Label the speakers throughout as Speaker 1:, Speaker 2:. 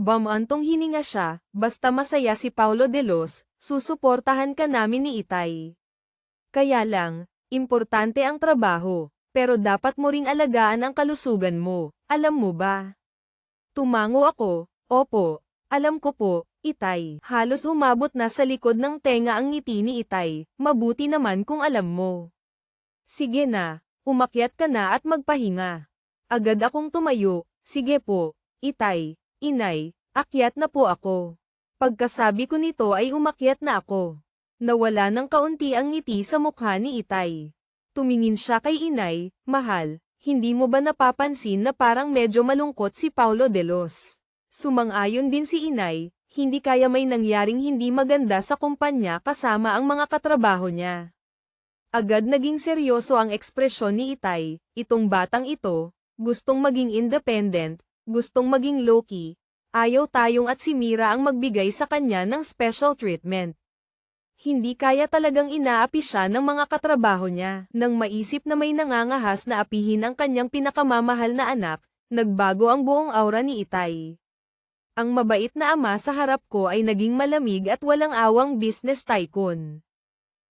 Speaker 1: Bamantong hininga siya, basta masaya si Paulo de Los, susuportahan ka namin ni Itay. Kaya lang, importante ang trabaho, pero dapat mo ring alagaan ang kalusugan mo, alam mo ba? Tumango ako, opo, alam ko po, Itay. Halos umabot na sa likod ng tenga ang ngiti ni Itay, mabuti naman kung alam mo. Sige na, umakyat ka na at magpahinga. Agad akong tumayo, sige po, Itay, inay, akyat na po ako. Pagkasabi ko nito ay umakyat na ako. Nawala ng kaunti ang ngiti sa mukha ni Itay. Tumingin siya kay inay, mahal, hindi mo ba napapansin na parang medyo malungkot si Paulo de Los? Sumang-ayon din si inay, hindi kaya may nangyaring hindi maganda sa kumpanya kasama ang mga katrabaho niya. Agad naging seryoso ang ekspresyon ni Itay, itong batang ito, gustong maging independent, gustong maging low-key, ayaw tayong at si Mira ang magbigay sa kanya ng special treatment. Hindi kaya talagang inaapi siya ng mga katrabaho niya. Nang maisip na may nangangahas na apihin ang kanyang pinakamamahal na anak, nagbago ang buong aura ni Itay. Ang mabait na ama sa harap ko ay naging malamig at walang awang business tycoon.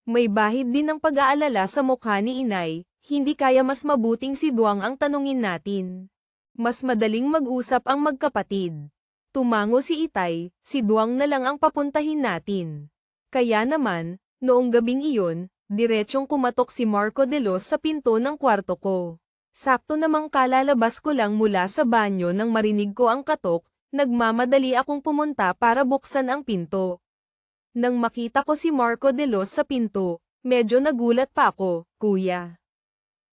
Speaker 1: May bahid din ng pag-aalala sa mukha ni inay, hindi kaya mas mabuting si Duang ang tanungin natin. Mas madaling mag-usap ang magkapatid. Tumango si Itay, si Duang na lang ang papuntahin natin. Kaya naman, noong gabing iyon, diretsyong kumatok si Marco de Los sa pinto ng kwarto ko. Sakto namang kalalabas ko lang mula sa banyo nang marinig ko ang katok, nagmamadali akong pumunta para buksan ang pinto. Nang makita ko si Marco de Los sa pinto, medyo nagulat pa ako, kuya.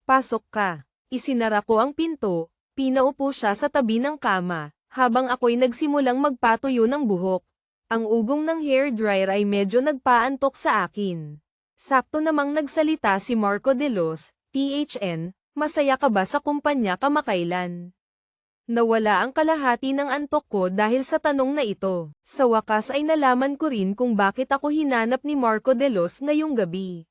Speaker 1: Pasok ka. Isinara ko ang pinto, pinaupo siya sa tabi ng kama, habang ako'y nagsimulang magpatuyo ng buhok. Ang ugong ng hairdryer ay medyo nagpaantok sa akin. Sakto namang nagsalita si Marco de Los, THN, masaya ka ba sa kumpanya kamakailan? Nawala ang kalahati ng antok ko dahil sa tanong na ito. Sa wakas ay nalaman ko rin kung bakit ako hinanap ni Marco de Los ngayong gabi.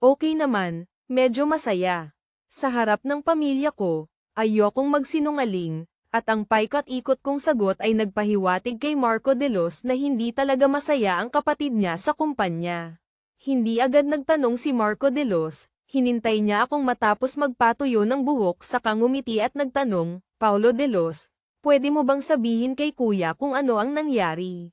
Speaker 1: Okay naman, medyo masaya. Sa harap ng pamilya ko, ayokong magsinungaling, at ang paikat-ikot kong sagot ay nagpahiwatig kay Marco de Los na hindi talaga masaya ang kapatid niya sa kumpanya. Hindi agad nagtanong si Marco de Los, hinintay niya akong matapos magpatuyo ng buhok saka ngumiti at nagtanong, Paulo de Los, pwede mo bang sabihin kay kuya kung ano ang nangyari?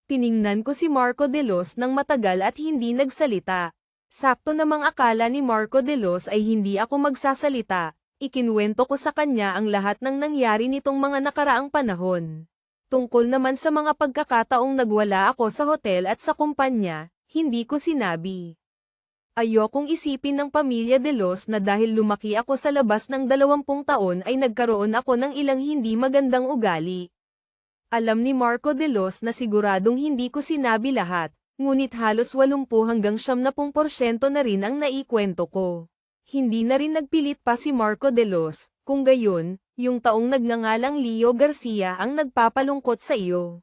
Speaker 1: Tiningnan ko si Marco de Los ng matagal at hindi nagsalita. Sakto namang akala ni Marco de Los ay hindi ako magsasalita. Ikinuwento ko sa kanya ang lahat ng nangyari nitong mga nakaraang panahon. Tungkol naman sa mga pagkakataong nagwala ako sa hotel at sa kumpanya, hindi ko sinabi. Ayokong isipin ng pamilya de Los na dahil lumaki ako sa labas ng 20 taon ay nagkaroon ako ng ilang hindi magandang ugali. Alam ni Marco de Los na siguradong hindi ko sinabi lahat, ngunit halos 80 hanggang 70% na rin ang naikwento ko. Hindi na rin nagpilit pa si Marco de Los, kung gayon, yung taong nagngangalang Leo Garcia ang nagpapalungkot sa iyo.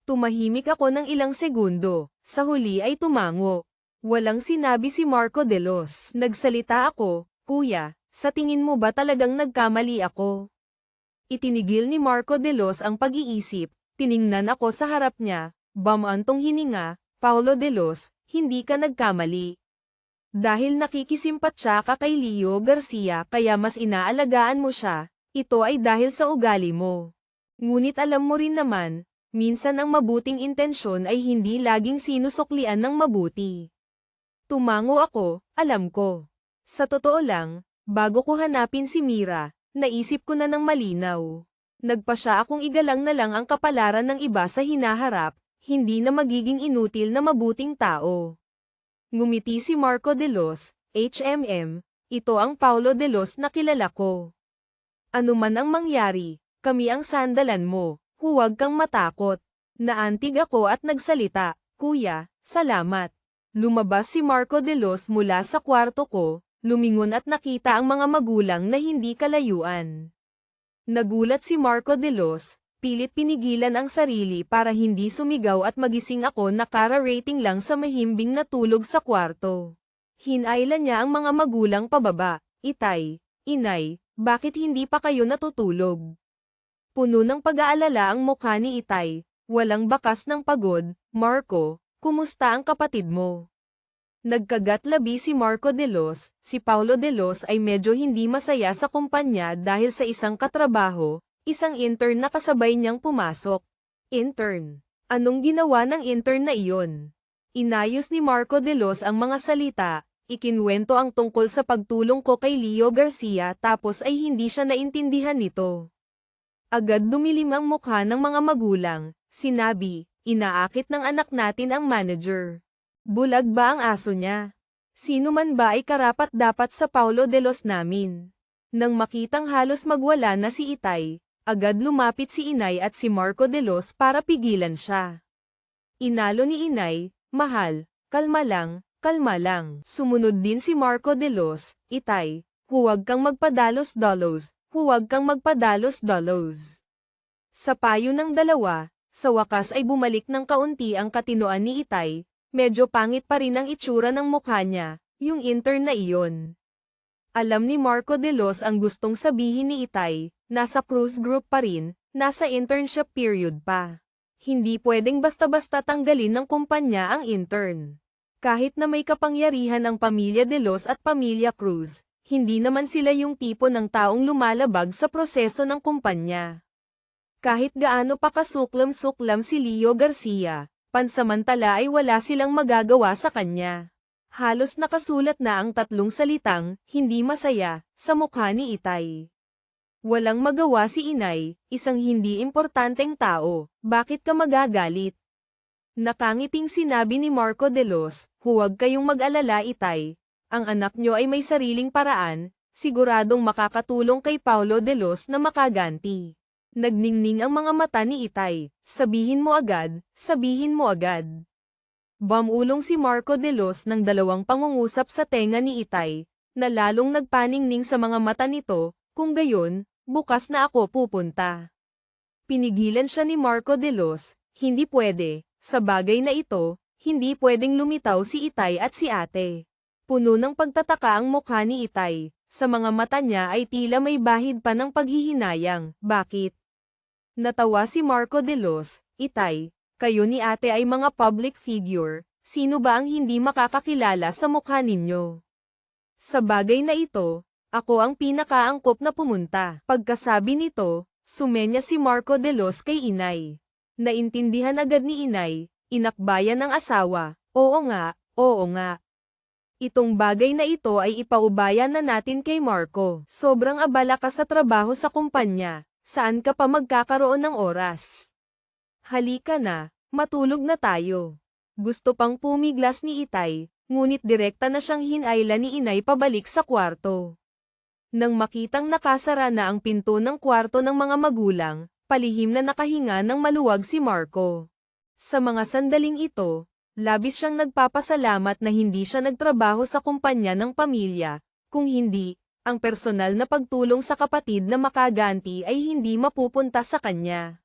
Speaker 1: Tumahimik ako ng ilang segundo, sa huli ay tumango. Walang sinabi si Marco de Los. Nagsalita ako, kuya, sa tingin mo ba talagang nagkamali ako? Itinigil ni Marco de Los ang pag-iisip, tiningnan ako sa harap niya, bamantong hininga, Paulo de Los, hindi ka nagkamali. Dahil nakikisimpatya ka kay Leo Garcia kaya mas inaalagaan mo siya, ito ay dahil sa ugali mo. Ngunit alam mo rin naman, minsan ang mabuting intensyon ay hindi laging sinusuklian ng mabuti. Tumango ako, alam ko. Sa totoo lang, bago ko hanapin si Mira, naisip ko na ng malinaw. Nagpasya akong igalang na lang ang kapalaran ng iba sa hinaharap, hindi na magiging inutil na mabuting tao. Ngumiti si Marco de Los, ito ang Paulo de Los na kilala ko. Ano man ang mangyari, kami ang sandalan mo, huwag kang matakot. Naantig ako at nagsalita, kuya, salamat. Lumabas si Marco de Los mula sa kwarto ko, lumingon at nakita ang mga magulang na hindi kalayuan. Nagulat si Marco de Los, pilit pinigilan ang sarili para hindi sumigaw at magising ako na kara-rating lang sa mahimbing na tulog sa kwarto. Hinailan niya ang mga magulang pababa, Itay, inay, bakit hindi pa kayo natutulog? Puno ng pag-aalala ang mukha ni Itay, walang bakas ng pagod. Marco, kumusta ang kapatid mo? Nagkagat-labi si Marco de Los. Si Paulo de Los ay medyo hindi masaya sa kumpanya dahil sa isang katrabaho, isang intern na kasabay niyang pumasok. Intern? Anong ginawa ng intern na iyon? Inayos ni Marco de Los ang mga salita, ikinwento ang tungkol sa pagtulong ko kay Leo Garcia tapos ay hindi siya naintindihan nito. Agad dumilim ang mukha ng mga magulang, sinabi, inaakit ng anak natin ang manager. Bulag ba ang aso niya? Sino man ba ay karapat-dapat sa Paulo de Los namin? Nang makitang halos magwala na si Itay, agad lumapit si Inay at si Marco de Los para pigilan siya. Inalo ni Inay, mahal, kalma lang, kalma lang. Sumunod din si Marco de Los, Itay, huwag kang magpadalos-dalos, huwag kang magpadalos-dalos. Sa payo ng dalawa, sa wakas ay bumalik ng kaunti ang katinoan ni Itay. Medyo pangit pa rin ang itsura ng mukha niya, yung intern na iyon. Alam ni Marco de Los ang gustong sabihin ni Itay, nasa cruise group pa rin, nasa internship period pa. Hindi pwedeng basta-basta tanggalin ng kumpanya ang intern. Kahit na may kapangyarihan ang pamilya de Los at pamilya Cruz, hindi naman sila yung tipo ng taong lumalabag sa proseso ng kumpanya. Kahit gaano pa kasuklam-suklam si Leo Garcia, pansamantala ay wala silang magagawa sa kanya. Halos nakasulat na ang tatlong salitang, hindi masaya, sa mukha ni Itay. Walang magawa si Inay, isang hindi importanteng tao, bakit ka magagalit? Nakangiting sinabi ni Marco de Los, huwag kayong mag-alala Itay, ang anak nyo ay may sariling paraan, siguradong makakatulong kay Paulo de Los na makaganti. Nagningning ang mga mata ni Itay, sabihin mo agad, sabihin mo agad. Bumulong si Marco de Los ng dalawang pangungusap sa tenga ni Itay, na lalong nagpaningning sa mga mata nito, kung gayon, bukas na ako pupunta. Pinigilan siya ni Marco de Los, hindi pwede, sa bagay na ito, hindi pwedeng lumitaw si Itay at si ate. Puno ng pagtataka ang mukha ni Itay, sa mga mata niya ay tila may bahid pa ng paghihinayang, bakit? Natawa si Marco de Los, Itay, kayo ni ate ay mga public figure, sino ba ang hindi makakakilala sa mukha ninyo? Sa bagay na ito, ako ang pinakaangkop na pumunta. Pagkasabi nito, sumenya si Marco de Los kay Inay. Naintindihan agad ni Inay, inakbayan ng asawa, oo nga, oo nga. Itong bagay na ito ay ipaubaya na natin kay Marco. Sobrang abala ka sa trabaho sa kumpanya. Saan ka pa magkakaroon ng oras? Halika na, matulog na tayo. Gusto pang pumiglas ni Itay, ngunit direkta na siyang hinayla ni Inay pabalik sa kwarto. Nang makitang nakasara na ang pinto ng kwarto ng mga magulang, palihim na nakahinga ng maluwag si Marco. Sa mga sandaling ito, labis siyang nagpapasalamat na hindi siya nagtrabaho sa kumpanya ng pamilya, kung hindi, ang personal na pagtulong sa kapatid na makaganti ay hindi mapupunta sa kanya.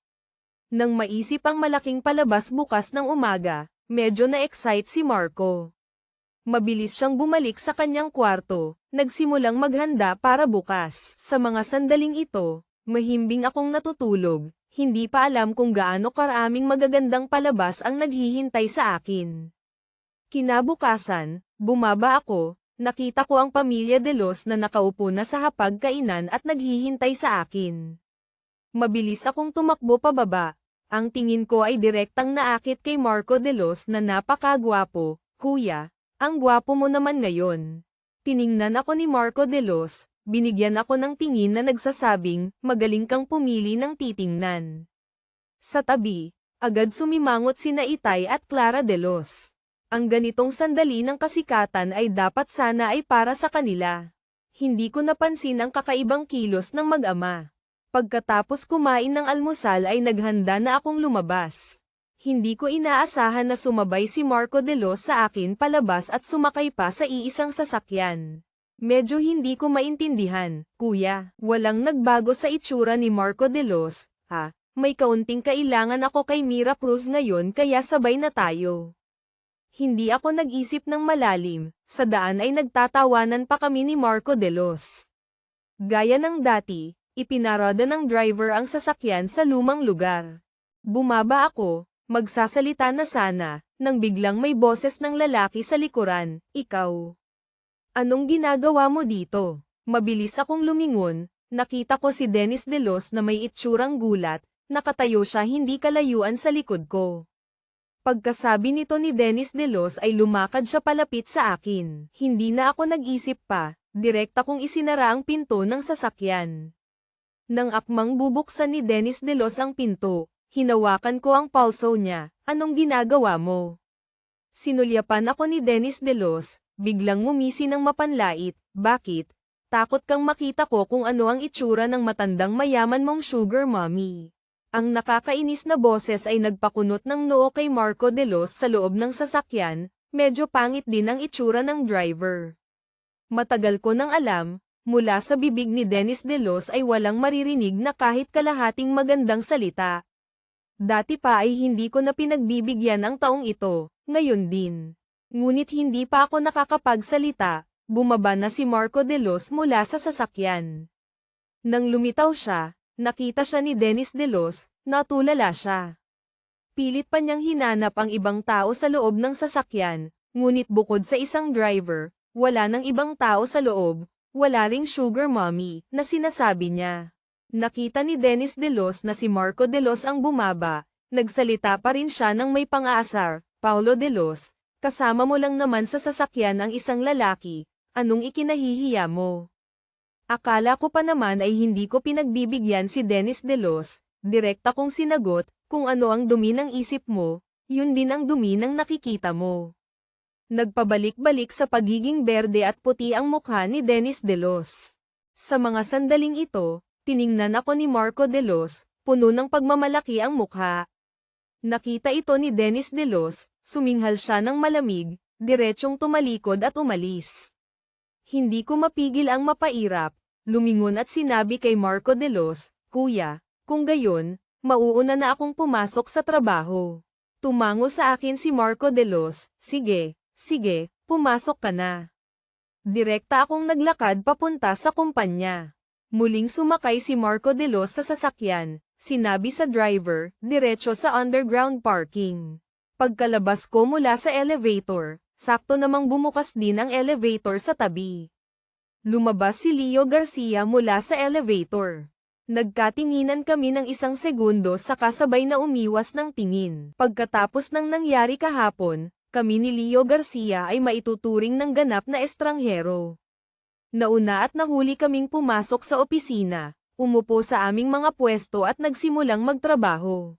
Speaker 1: Nang maisip ang malaking palabas bukas ng umaga, medyo na-excite si Marco. Mabilis siyang bumalik sa kanyang kwarto, nagsimulang maghanda para bukas. Sa mga sandaling ito, mahimbing akong natutulog, hindi pa alam kung gaano karaming magagandang palabas ang naghihintay sa akin. Kinabukasan, bumaba ako, nakita ko ang pamilya de Los na nakaupo na sa hapag-kainan at naghihintay sa akin. Mabilis akong tumakbo pababa, ang tingin ko ay direktang naakit kay Marco de Los na napakagwapo, kuya, ang gwapo mo naman ngayon. Tiningnan ako ni Marco de Los, binigyan ako ng tingin na nagsasabing, magaling kang pumili ng titingnan. Sa tabi, agad sumimangot sina Itay at Clara de Los. Ang ganitong sandali ng kasikatan ay dapat sana ay para sa kanila. Hindi ko napansin ang kakaibang kilos ng mag-ama. Pagkatapos kumain ng almusal ay naghanda na akong lumabas. Hindi ko inaasahan na sumabay si Marco de Los sa akin palabas at sumakay pa sa iisang sasakyan. Medyo hindi ko maintindihan, kuya. Walang nagbago sa itsura ni Marco de Los, ha? May kaunting kailangan ako kay Mira Cruz ngayon kaya sabay na tayo. Hindi ako nag-isip ng malalim, sa daan ay nagtatawanan pa kami ni Marco de Los. Gaya ng dati, Ipinarada ng driver ang sasakyan sa lumang lugar. Bumaba ako, magsasalita na sana, nang biglang may boses ng lalaki sa likuran, "Ikaw. Anong ginagawa mo dito?" Mabilis akong lumingon, nakita ko si Dennis De Los na may itsurang gulat, nakatayo siya hindi kalayuan sa likod ko. Pagkasabi nito ni Dennis De Los ay lumakad siya palapit sa akin. Hindi na ako nag-isip pa, direkta kong isinara ang pinto ng sasakyan. Nang akmang bubuksan ni Dennis De Los ang pinto, hinawakan ko ang pulso niya. "Anong ginagawa mo?" Sinulyapan ako ni Dennis De Los, biglang ngumisi ng mapanlait. "Bakit? Takot kang makita ko kung ano ang itsura ng matandang mayaman mong sugar mommy." Ang nakakainis na boses ay nagpakunot ng noo kay Marco De Los sa loob ng sasakyan, medyo pangit din ang itsura ng driver. Matagal ko nang alam, mula sa bibig ni Dennis De Los ay walang maririnig na kahit kalahating magandang salita. Dati pa ay hindi ko na pinagbibigyan ang taong ito, ngayon din. Ngunit hindi pa ako nakakapagsalita, bumaba na si Marco De Los mula sa sasakyan. Nang lumitaw siya, nakita siya ni Dennis De Los, natulala siya. Pilit pa niyang hinanap ang ibang tao sa loob ng sasakyan, ngunit bukod sa isang driver, wala nang ibang tao sa loob, wala ring sugar mommy na sinasabi niya. Nakita ni Dennis De Los na si Marco De Los ang bumaba, nagsalita pa rin siya ng may pang-aasar, "Paulo De Los, kasama mo lang naman sa sasakyan ang isang lalaki, anong ikinahihiya mo?" Akala ko pa naman ay hindi ko pinagbibigyan si Dennis De Los, direkta kong sinagot, "Kung ano ang dumi ng isip mo, yun din ang dumi ng nakikita mo." Nagpabalik-balik sa pagiging berde at puti ang mukha ni Dennis De Los. Sa mga sandaling ito, tiningnan ako ni Marco De Los, puno ng pagmamalaki ang mukha. Nakita ito ni Dennis De Los, suminghal siya ng malamig, diretsyong tumalikod at umalis. Hindi ko mapigil ang mapairap, lumingon at sinabi kay Marco De Los, "Kuya, kung gayon, mauuna na akong pumasok sa trabaho." Tumango sa akin si Marco De Los, "Sige, sige, pumasok ka na." Direkta akong naglakad papunta sa kumpanya. Muling sumakay si Marco De Los sa sasakyan, sinabi sa driver, "Diretso sa underground parking." Pagkalabas ko mula sa elevator, sakto namang bumukas din ang elevator sa tabi. Lumabas si Leo Garcia mula sa elevator. Nagkatinginan kami ng isang segundo saka sabay na umiwas ng tingin. Pagkatapos ng nangyari kahapon, kami ni Leo Garcia ay maituturing ng ganap na estranghero. Nauna at nahuli kaming pumasok sa opisina, umupo sa aming mga pwesto at nagsimulang magtrabaho.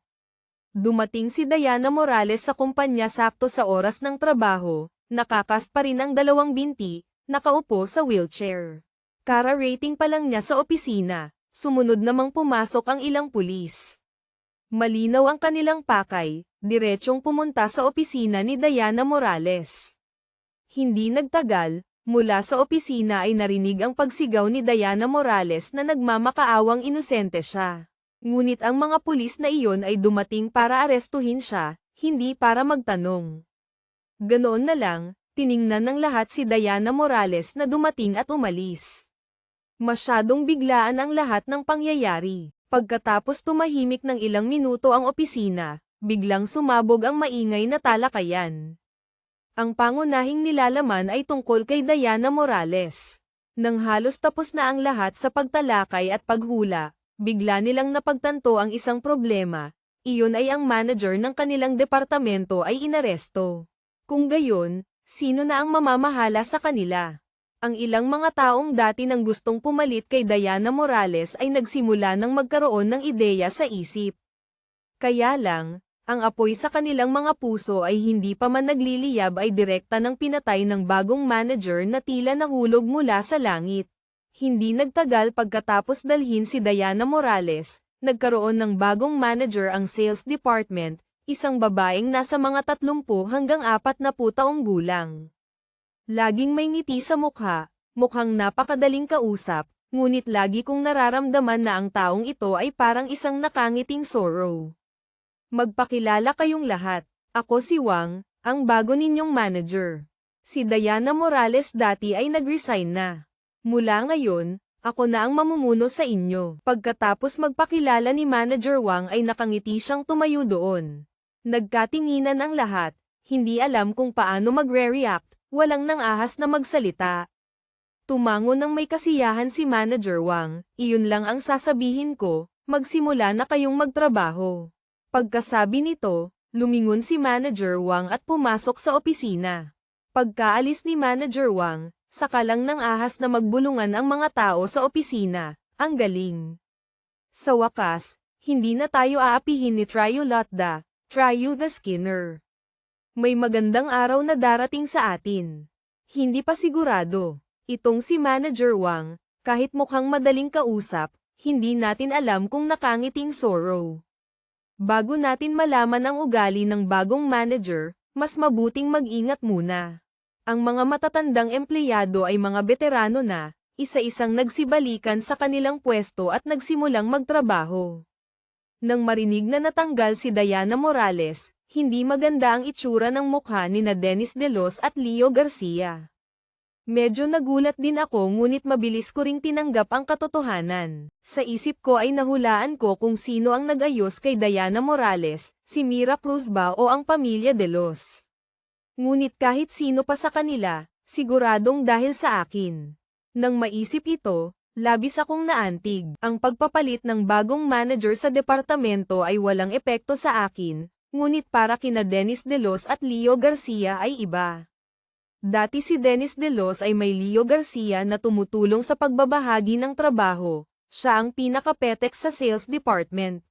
Speaker 1: Dumating si Diana Morales sa kumpanya sakto sa oras ng trabaho, nakakas pa rin ang dalawang binti, nakaupo sa wheelchair. Kara-rating pa lang niya sa opisina. Sumunod namang pumasok ang ilang pulis. Malinaw ang kanilang pakay, diretsyong pumunta sa opisina ni Diana Morales. Hindi nagtagal, mula sa opisina ay narinig ang pagsigaw ni Diana Morales na nagmamakaawang inosente siya. Ngunit ang mga pulis na iyon ay dumating para arestuhin siya, hindi para magtanong. Ganoon na lang, tiningnan ng lahat si Diana Morales na dumating at umalis. Masyadong biglaan ang lahat ng pangyayari. Pagkatapos tumahimik ng ilang minuto ang opisina, biglang sumabog ang maingay na talakayan. Ang pangunahing nilalaman ay tungkol kay Diana Morales. Nang halos tapos na ang lahat sa pagtalakay at paghula, bigla nilang napagtanto ang isang problema, iyon ay ang manager ng kanilang departamento ay inaresto. Kung gayon, sino na ang mamamahala sa kanila? Ang ilang mga taong dati nang gustong pumalit kay Diana Morales ay nagsimula ng magkaroon ng ideya sa isip. Kaya lang, ang apoy sa kanilang mga puso ay hindi pa man nagliliyab ay direkta ng pinatay ng bagong manager na tila nahulog mula sa langit. Hindi nagtagal pagkatapos dalhin si Diana Morales, nagkaroon ng bagong manager ang sales department, isang babaeng nasa mga 30 hanggang 40 taong gulang. Laging may ngiti sa mukha, mukhang napakadaling kausap, ngunit lagi kong nararamdaman na ang taong ito ay parang isang nakangiting sorrow. Magpakilala kayong lahat, ako si Wang, ang bago ninyong manager. Si Diana Morales dati ay nag-resign na. Mula ngayon, Ako na ang mamumuno sa inyo. Pagkatapos magpakilala ni Manager Wang ay nakangiti siyang tumayo doon. Nagkatinginan ang lahat, hindi alam kung paano magre-react, walang nang-ahas na magsalita. Tumango ng may kasiyahan si Manager Wang, iyon lang ang sasabihin ko, magsimula na kayong magtrabaho. Pagkasabi nito, lumingon si Manager Wang at pumasok sa opisina. Pagkaalis ni Manager Wang, saka lang nang ahas na magbulungan ang mga tao sa opisina, ang galing. Sa wakas, hindi na tayo aapihin ni Tryo Lotda, Tryo the Skinner. May magandang araw na darating sa atin. Hindi pa sigurado. Itong si Manager Wang, kahit mukhang madaling kausap, hindi natin alam kung nakangiting Sorrow. Bago natin malaman ang ugali ng bagong manager, mas mabuting mag-ingat muna. Ang mga matatandang empleyado ay mga veterano na, isa-isang nagsibalikan sa kanilang pwesto at nagsimulang magtrabaho. Nang marinig na natanggal si Diana Morales, hindi maganda ang itsura ng mukha ni na Dennis De Los at Leo Garcia. Medyo nagulat din ako ngunit mabilis ko ring tinanggap ang katotohanan. Sa isip ko ay nahulaan ko kung sino ang nag-ayos kay Diana Morales, si Mira Cruz ba o ang pamilya De Los. Ngunit kahit sino pa sa kanila, siguradong dahil sa akin. Nang maisip ito, labis akong naantig. Ang pagpapalit ng bagong manager sa departamento ay walang epekto sa akin, ngunit para kina Dennis De Los at Leo Garcia ay iba. Dati si Dennis De Los ay may Leo Garcia na tumutulong sa pagbabahagi ng trabaho, siya ang pinakapetek sa sales department.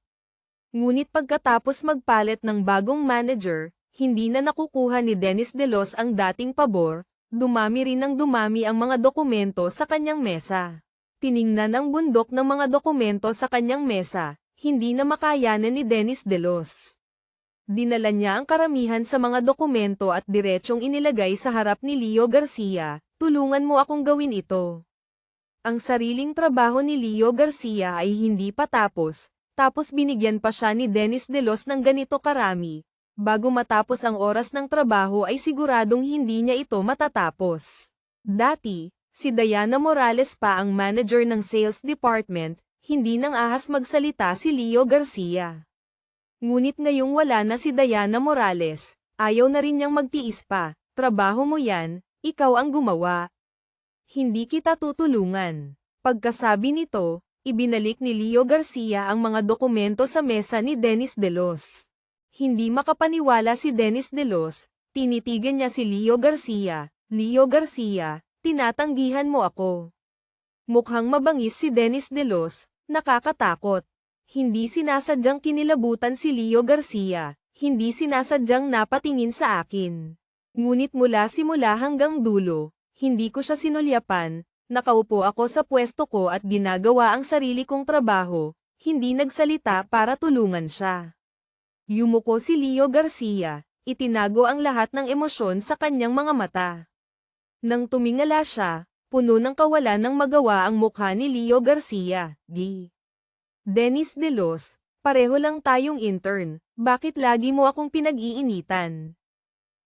Speaker 1: Ngunit pagkatapos magpalit ng bagong manager, hindi na nakukuha ni Dennis De Los ang dating pabor, dumami rin ng dumami ang mga dokumento sa kanyang mesa. Tiningnan ang bundok ng mga dokumento sa kanyang mesa, hindi na makayanan ni Dennis De Los. Dinala niya ang karamihan sa mga dokumento at diretsyong inilagay sa harap ni Leo Garcia, tulungan mo akong gawin ito. Ang sariling trabaho ni Leo Garcia ay hindi pa tapos binigyan pa siya ni Dennis De Los ng ganito karami. Bago matapos ang oras ng trabaho ay siguradong hindi niya ito matatapos. Dati, si Diana Morales pa ang manager ng sales department, hindi nang ahas magsalita si Leo Garcia. Ngunit ngayong wala na si Diana Morales, ayaw na rin niyang magtiis pa, trabaho mo yan, ikaw ang gumawa. Hindi kita tutulungan. Pagkasabi nito, ibinalik ni Leo Garcia ang mga dokumento sa mesa ni Dennis De Los. Hindi makapaniwala si Dennis De Los, tinitigan niya si Leo Garcia. Leo Garcia, tinatanggihan mo ako. Mukhang mabangis si Dennis De Los, nakakatakot. Hindi sinasadyang kinilabutan si Leo Garcia, hindi sinasadyang napatingin sa akin. Ngunit mula simula hanggang dulo, hindi ko siya sinulyapan, nakaupo ako sa pwesto ko at ginagawa ang sarili kong trabaho, hindi nagsalita para tulungan siya. Yumuko si Leo Garcia, itinago ang lahat ng emosyon sa kanyang mga mata. Nang tumingala siya, puno ng kawalan ng magawa ang mukha ni Leo Garcia. Dennis De Los, pareho lang tayong intern, bakit lagi mo akong pinag-iinitan?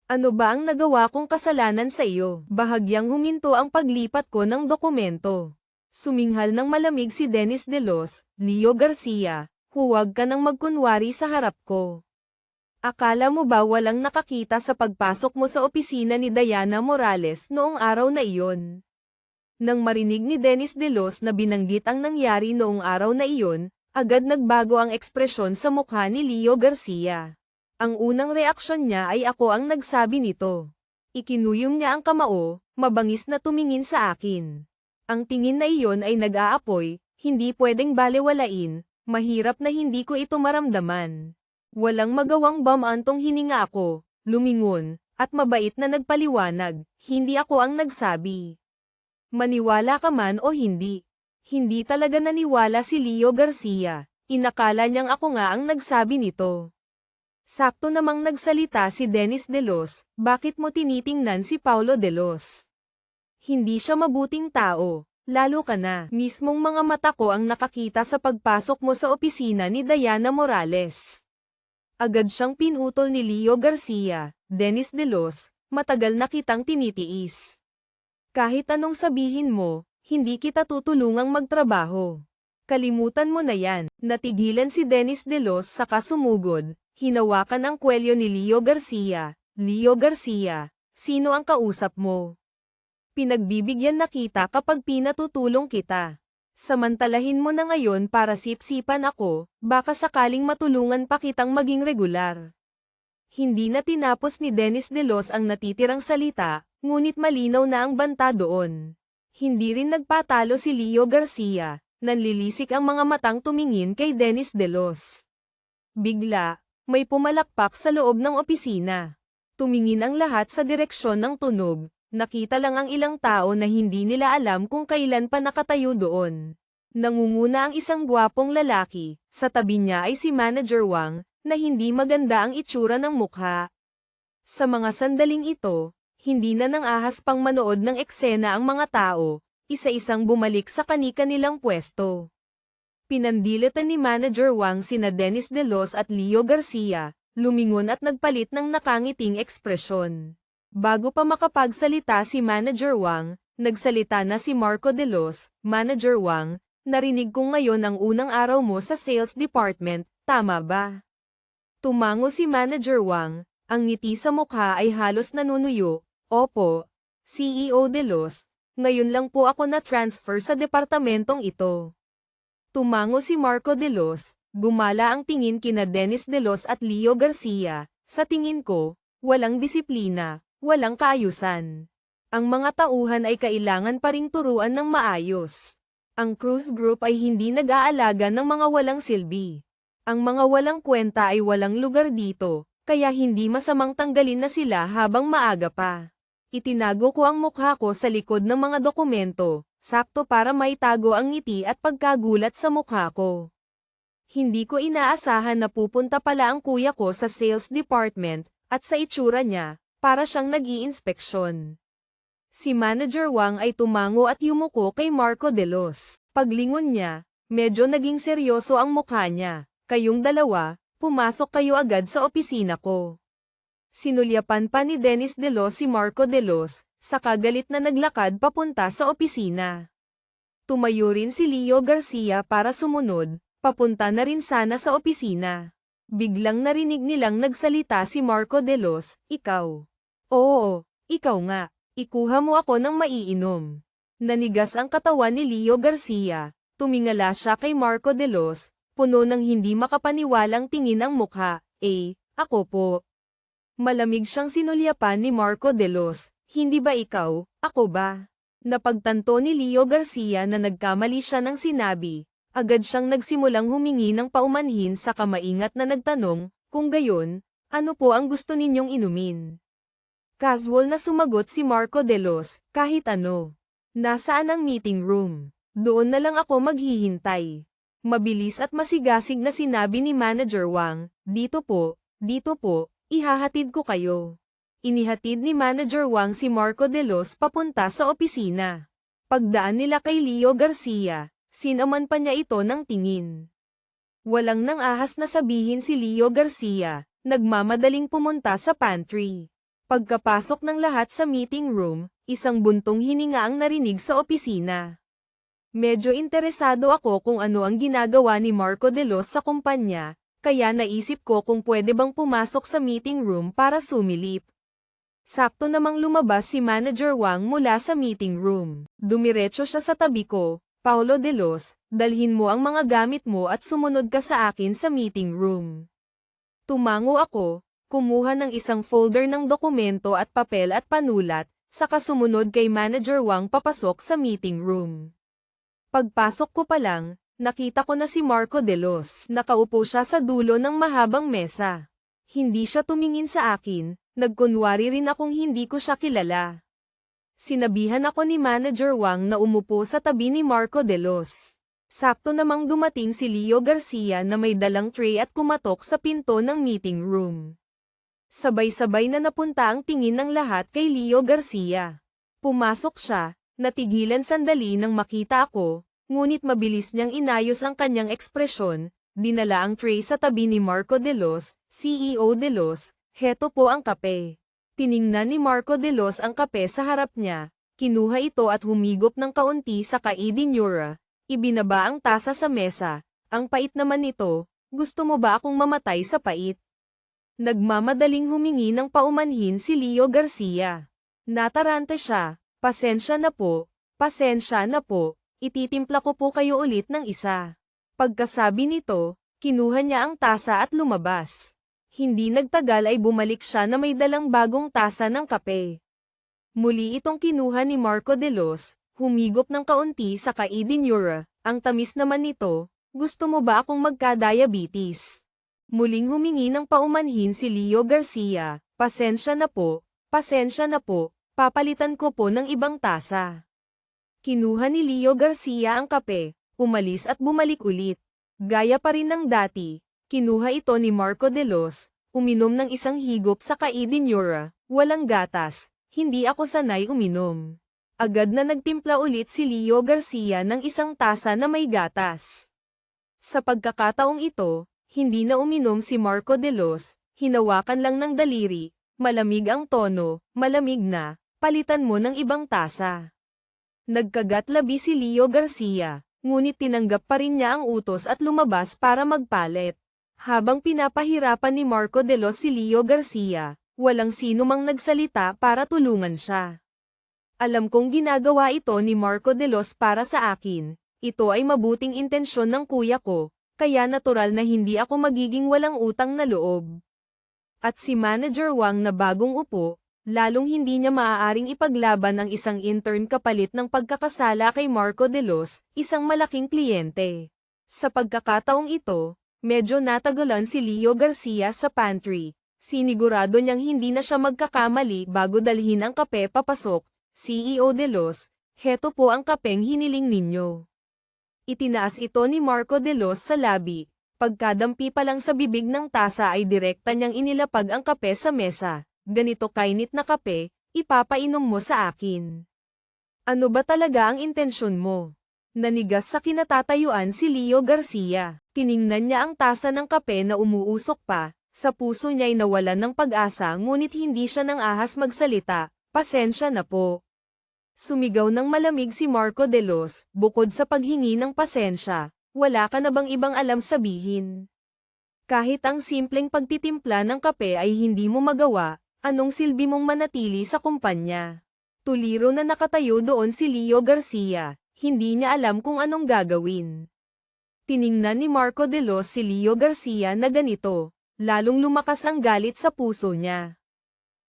Speaker 1: Ano ba ang nagawa kong kasalanan sa iyo? Bahagyang huminto ang paglipat ko ng dokumento. Suminghal ng malamig si Dennis De Los. Leo Garcia, huwag ka nang magkunwari sa harap ko. Akala mo ba walang nakakita sa pagpasok mo sa opisina ni Diana Morales noong araw na iyon? Nang marinig ni Dennis De Los na binanggit ang nangyari noong araw na iyon, agad nagbago ang ekspresyon sa mukha ni Leo Garcia. Ang unang reaksyon niya ay ako ang nagsabi nito. Ikinuyom niya ang kamao, mabangis na tumingin sa akin. Ang tingin na iyon ay nag-aapoy, hindi pwedeng balewalain, mahirap na hindi ko ito maramdaman. Walang magawang bumantong hininga ako, lumingon, at mabait na nagpaliwanag, hindi ako ang nagsabi. Maniwala ka man o hindi. Hindi talaga naniwala si Leo Garcia, inakala niyang ako nga ang nagsabi nito. Sakto namang nagsalita si Dennis De Los, bakit mo tinitingnan si Paulo De Los? Hindi siya mabuting tao, lalo ka na. Mismong mga mata ko ang nakakita sa pagpasok mo sa opisina ni Diana Morales. Agad siyang pinutol ni Leo Garcia. Dennis De Los, matagal na kitang tinitiis. Kahit anong sabihin mo, hindi kita tutulungang magtrabaho. Kalimutan mo na yan. Natigilan si Dennis De Los sa kasumugod, hinawakan ang kwelyo ni Leo Garcia. Leo Garcia, sino ang kausap mo? Pinagbibigyan na kita kapag pinatutulong kita. Samantalahin mo na ngayon para sipsipan ako, baka sakaling matulungan pa kitang maging regular. Hindi na tinapos ni Dennis De Los ang natitirang salita, ngunit malinaw na ang banta doon. Hindi rin nagpatalo si Leo Garcia, nanlilisik ang mga matang tumingin kay Dennis De Los. Bigla, may pumalakpak sa loob ng opisina. Tumingin ang lahat sa direksyon ng tunog, nakita lang ang ilang tao na hindi nila alam kung kailan pa nakatayo doon. Nangunguna ang isang gwapong lalaki, sa tabi niya ay si Manager Wang, na hindi maganda ang itsura ng mukha. Sa mga sandaling ito, hindi na nang ahas pang manood ng eksena ang mga tao, isa-isang bumalik sa kani-kanilang pwesto. Pinandilitan ni Manager Wang sina Dennis De Los at Leo Garcia, lumingon at nagpalit ng nakangiting ekspresyon. Bago pa makapagsalita si Manager Wang, nagsalita na si Marco De Los. Manager Wang, narinig kong ngayon ang unang araw mo sa sales department, tama ba? Tumango si Manager Wang, ang ngiti sa mukha ay halos nanunuyo. Opo, CEO De Los, ngayon lang po ako na-transfer sa departamentong ito. Tumango si Marco De Los, gumala ang tingin kina Dennis De Los at Leo Garcia. Sa tingin ko, walang disiplina, walang kaayusan. Ang mga tauhan ay kailangan pa ring turuan ng maayos. Ang cruise group ay hindi nag-aalaga ng mga walang silbi. Ang mga walang kwenta ay walang lugar dito, kaya hindi masamang tanggalin na sila habang maaga pa. Itinago ko ang mukha ko sa likod ng mga dokumento, sakto para maitago ang ngiti at pagkagulat sa mukha ko. Hindi ko inaasahan na pupunta pala ang kuya ko sa sales department, at sa itsura niya, para siyang nag-iinspeksyon. Si Manager Wang ay tumango at yumuko kay Marco De Los. Paglingon niya, medyo naging seryoso ang mukha niya. Kayong dalawa, pumasok kayo agad sa opisina ko. Sinulyapan pa ni Dennis De Los si Marco De Los, saka galit na naglakad papunta sa opisina. Tumayo rin si Leo Garcia para sumunod, papunta na rin sana sa opisina. Biglang narinig nilang nagsalita si Marco De Los, ikaw. Oo, ikaw nga, ikuha mo ako ng maiinom. Nanigas ang katawan ni Leo Garcia, tumingala siya kay Marco De Los, puno ng hindi makapaniwalang tingin ang mukha. Ako po. Malamig siyang sinulyapan ni Marco De Los, hindi ba ikaw, ako ba? Napagtanto ni Leo Garcia na nagkamali siya ng sinabi, agad siyang nagsimulang humingi ng paumanhin sa kamaingat na nagtanong, kung gayon, ano po ang gusto ninyong inumin? Casual na sumagot si Marco De Los, kahit ano. Nasaan ang meeting room? Doon na lang ako maghihintay. Mabilis at masigasig na sinabi ni Manager Wang, dito po, ihahatid ko kayo. Inihatid ni Manager Wang si Marco De Los papunta sa opisina. Pagdaan nila kay Leo Garcia, sinaman pa niya ito ng tingin. Walang nang ahas na sabihin si Leo Garcia, nagmamadaling pumunta sa pantry. Pagkapasok ng lahat sa meeting room, isang buntong hininga ang narinig sa opisina. Medyo interesado ako kung ano ang ginagawa ni Marco De Los sa kumpanya, kaya naisip ko kung pwede bang pumasok sa meeting room para sumilip. Sakto namang lumabas si Manager Wang mula sa meeting room. Dumiretso siya sa tabi ko, Paulo De Los, dalhin mo ang mga gamit mo at sumunod ka sa akin sa meeting room. Tumango ako, kumuha ng isang folder ng dokumento at papel at panulat, saka sumunod kay Manager Wang papasok sa meeting room. Pagpasok ko pa lang, nakita ko na si Marco De Los. Nakaupo siya sa dulo ng mahabang mesa. Hindi siya tumingin sa akin, nagkunwari rin akong hindi ko siya kilala. Sinabihan ako ni Manager Wang na umupo sa tabi ni Marco De Los. Sakto namang dumating si Leo Garcia na may dalang tray at kumatok sa pinto ng meeting room. Sabay-sabay na napunta ang tingin ng lahat kay Leo Garcia. Pumasok siya, natigilan sandali nang makita ako, ngunit mabilis niyang inayos ang kanyang ekspresyon, dinala ang tray sa tabi ni Marco De Los, CEO De Los, heto po ang kape. Tiningnan ni Marco De Los ang kape sa harap niya, Kinuha ito at humigop ng kaunti sa kaidinura. Ibinaba ang tasa sa mesa. Ang pait naman nito, gusto mo ba akong mamatay sa pait? Nagmamadaling humingi ng paumanhin si Leo Garcia. Nataranta siya, pasensya na po, ititimpla ko po kayo ulit ng isa. Pagkasabi nito, kinuha niya ang tasa at lumabas. Hindi nagtagal ay bumalik siya na may dalang bagong tasa ng kape. Muli itong kinuha ni Marco de Los, humigop ng kaunti sa kaidinura. Ang tamis naman nito, gusto mo ba akong magka-diabetes? Muling humingi ng paumanhin si Leo Garcia, pasensya na po, papalitan ko po ng ibang tasa. Kinuha ni Leo Garcia ang kape, umalis at bumalik ulit. Gaya pa rin ng dati, kinuha ito ni Marco de Los, uminom ng isang higop sa kaidinura, walang gatas. Hindi ako sanay uminom. Agad na nagtimpla ulit si Leo Garcia ng isang tasa na may gatas. Sa pagkakataong ito, hindi na uminom si Marco de Los, hinawakan lang ng daliri, malamig ang tono, malamig na, palitan mo ng ibang tasa. Nagkagat-labi si Leo Garcia, ngunit tinanggap pa rin niya ang utos at lumabas para magpalit. Habang pinapahirapan ni Marco de Los si Leo Garcia, walang sino mang nagsalita para tulungan siya. Alam kong ginagawa ito ni Marco de Los para sa akin. Ito ay mabuting intensyon ng kuya ko, kaya natural na hindi ako magiging walang utang na loob. At si Manager Wang na bagong upo, lalong hindi niya maaaring ipaglaban ang isang intern kapalit ng pagkakasala kay Marco de Los, isang malaking kliyente. Sa pagkakataong ito, medyo natagalan si Leo Garcia sa pantry. Sinigurado niyang hindi na siya magkakamali bago dalhin ang kape papasok. CEO de Los, heto po ang kapeng hiniling ninyo. Itinaas ito ni Marco de Los sa labi. Pagkadampi pa lang sa bibig ng tasa ay direkta niyang inilapag ang kape sa mesa. Ganito kainit na kape, ipapainom mo sa akin. Ano ba talaga ang intensyon mo? Nanigas sa kinatatayuan si Leo Garcia. Tiningnan niya ang tasa ng kape na umuusok pa. Sa puso niya'y nawalan ng pag-asa ngunit hindi siya nang ahas magsalita, pasensya na po. Sumigaw ng malamig si Marco de Los, bukod sa paghingi ng pasensya, wala ka na bang ibang alam sabihin? Kahit ang simpleng pagtitimpla ng kape ay hindi mo magawa, anong silbi mong manatili sa kumpanya? Tuliro na nakatayo doon si Leo Garcia, hindi niya alam kung anong gagawin. Tiningnan ni Marco de Los si Leo Garcia na ganito. Lalong lumakas ang galit sa puso niya.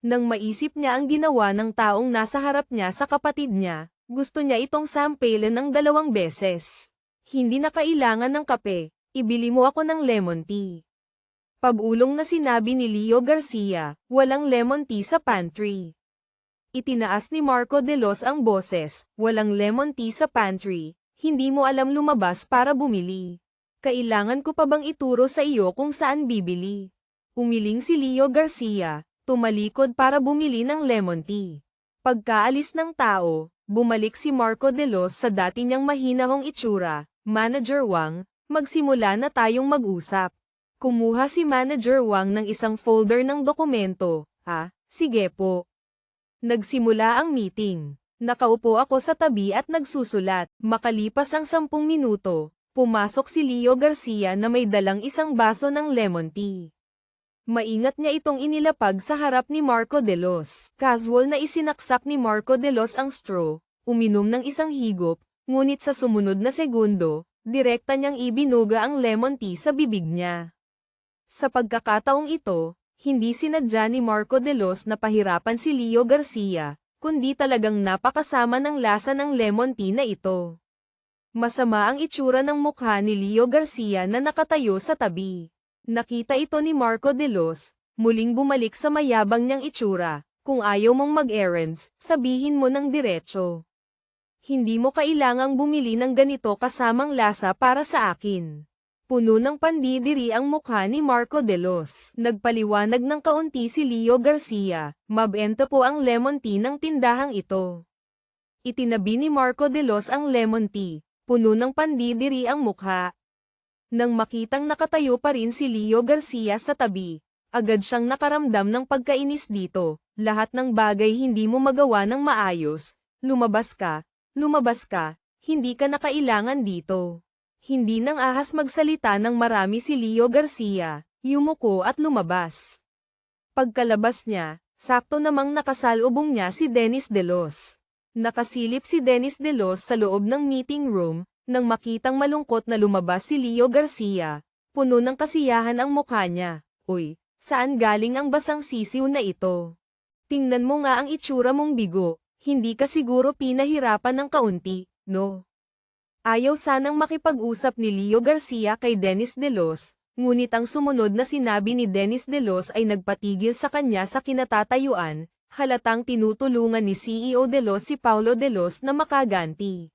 Speaker 1: Nang maisip niya ang ginawa ng taong nasa harap niya sa kapatid niya, gusto niya itong sampailan ng 2 beses. Hindi na kailangan ng kape, ibili mo ako ng lemon tea. Pabulong na sinabi ni Leo Garcia, walang lemon tea sa pantry. Itinaas ni Marco de Los ang boses, walang lemon tea sa pantry, hindi mo alam lumabas para bumili. Kailangan ko pa bang ituro sa iyo kung saan bibili? Umiling si Leo Garcia, tumalikod para bumili ng lemon tea. Pagkaalis ng tao, bumalik si Marco de Los sa dati niyang mahinahong itsura. Manager Wang, magsimula na tayong mag-usap. Kumuha si Manager Wang ng isang folder ng dokumento. Sige po. Nagsimula ang meeting. Nakaupo ako sa tabi at nagsusulat. Makalipas ang 10 minuto. Pumasok si Leo Garcia na may dalang isang baso ng lemon tea. Maingat niya itong inilapag sa harap ni Marco de Los. Casual na isinaksak ni Marco de Los ang straw, uminom ng isang higop, ngunit sa sumunod na segundo, direkta niyang ibinuga ang lemon tea sa bibig niya. Sa pagkakataong ito, hindi sinadya ni Marco de Los na pahirapan si Leo Garcia, kundi talagang napakasama ng lasa ng lemon tea na ito. Masama ang itsura ng mukha ni Leo Garcia na nakatayo sa tabi. Nakita ito ni Marco de Los, muling bumalik sa mayabang niyang itsura. Kung ayaw mong mag-errands, sabihin mo ng diretso. Hindi mo kailangang bumili ng ganito kasamang lasa para sa akin. Puno ng pandidiri ang mukha ni Marco de Los. Nagpaliwanag ng kaunti si Leo Garcia, mabenta po ang lemon tea ng tindahang ito. Itinabi ni Marco de Los ang lemon tea. Puno ng pandidiri ang mukha. Nang makitang nakatayo pa rin si Leo Garcia sa tabi, agad siyang nakaramdam ng pagkainis dito. Lahat ng bagay hindi mo magawa ng maayos, Lumabas ka, hindi ka na kailangan dito. Hindi nang ahas magsalita ng marami si Leo Garcia, yumuko at lumabas. Pagkalabas niya, sakto namang nakasalubong niya si Dennis De Los. Nakasilip si Dennis De Los sa loob ng meeting room, nang makitang malungkot na lumabas si Leo Garcia, puno ng kasiyahan ang mukha niya. Uy, saan galing ang basang sisiw na ito? Tingnan mo nga ang itsura mong bigo, hindi ka siguro pinahirapan ng kaunti, no? Ayaw sanang makipag-usap ni Leo Garcia kay Dennis De Los, ngunit ang sumunod na sinabi ni Dennis De Los ay nagpatigil sa kanya sa kinatatayuan, halatang tinutulungan ni CEO De Los si Paulo De Los na makaganti.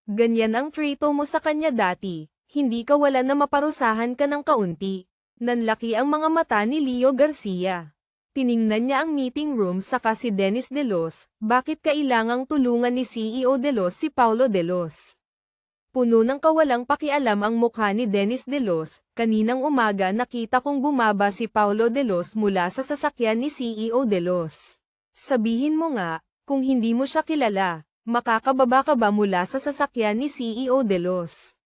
Speaker 1: Ganyan ang trato mo sa kanya dati, hindi ka wala na maparusahan ka ng kaunti. Nanlaki ang mga mata ni Leo Garcia. Tiningnan niya ang meeting room saka si Dennis De Los, bakit kailangang tulungan ni CEO De Los si Paulo De Los? Puno ng kawalang pakialam ang mukha ni Dennis De Los, kaninang umaga nakita kong bumaba si Paulo De Los mula sa sasakyan ni CEO De Los. Sabihin mo nga, kung hindi mo siya kilala, makakababa ka ba mula sa sasakyan ni CEO De Los?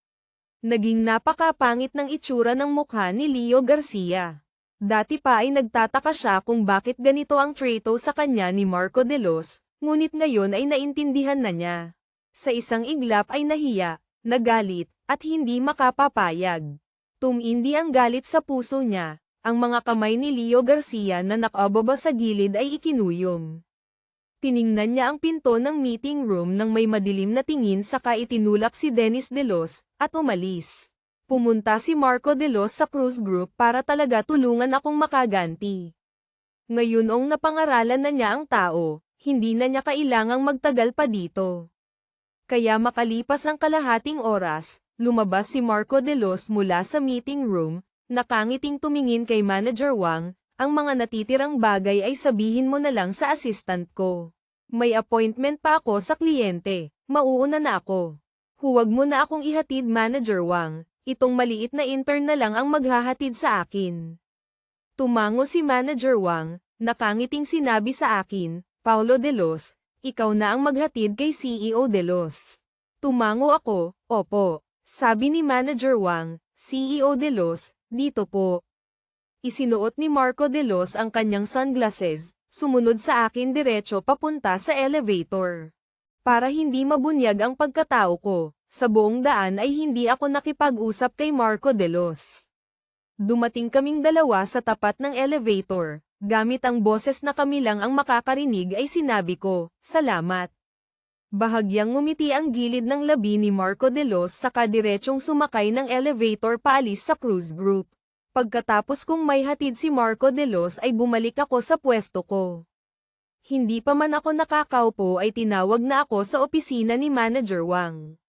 Speaker 1: Naging napakapangit ng itsura ng mukha ni Leo Garcia. Dati pa ay nagtataka siya kung bakit ganito ang trato sa kanya ni Marco De Los, ngunit ngayon ay naintindihan na niya. Sa isang iglap ay nahiya, nagalit, at hindi makapapayag. Tumindi ang galit sa puso niya, ang mga kamay ni Leo Garcia na nakababa sa gilid ay ikinuyom. Tiningnan niya ang pinto ng meeting room nang may madilim na tingin saka itinulak si Dennis De Los, at umalis. Pumunta si Marco De Los sa Cruz Group para talaga tulungan akong makaganti. Ngayonong napangaralan na niya ang tao, hindi na niya kailangang magtagal pa dito. Kaya makalipas ang kalahating oras, lumabas si Marco De Los mula sa meeting room, nakangiting tumingin kay Manager Wang, ang mga natitirang bagay ay sabihin mo na lang sa assistant ko. May appointment pa ako sa kliyente, mauuna na ako. Huwag mo na akong ihatid Manager Wang. Itong maliit na intern na lang ang maghahatid sa akin. Tumango si Manager Wang, nakangiting sinabi sa akin, Paulo De Los, ikaw na ang maghatid kay CEO De Los. Tumango ako, opo. Sabi ni Manager Wang, CEO De Los, dito po. Isinuot ni Marco De Los ang kanyang sunglasses, sumunod sa akin diretso papunta sa elevator. Para hindi mabunyag ang pagkatao ko, sa buong daan ay hindi ako nakipag-usap kay Marco De Los. Dumating kaming dalawa sa tapat ng elevator, gamit ang boses na kami lang ang makakarinig ay sinabi ko, salamat. Bahagyang ngumiti ang gilid ng labi ni Marco De Los saka diretsong sumakay ng elevator paalis sa Cruz Group. Pagkatapos kong may hatid si Marco De Los ay bumalik ako sa pwesto ko. Hindi pa man ako nakakaupo ay tinawag na ako sa opisina ni Manager Wang.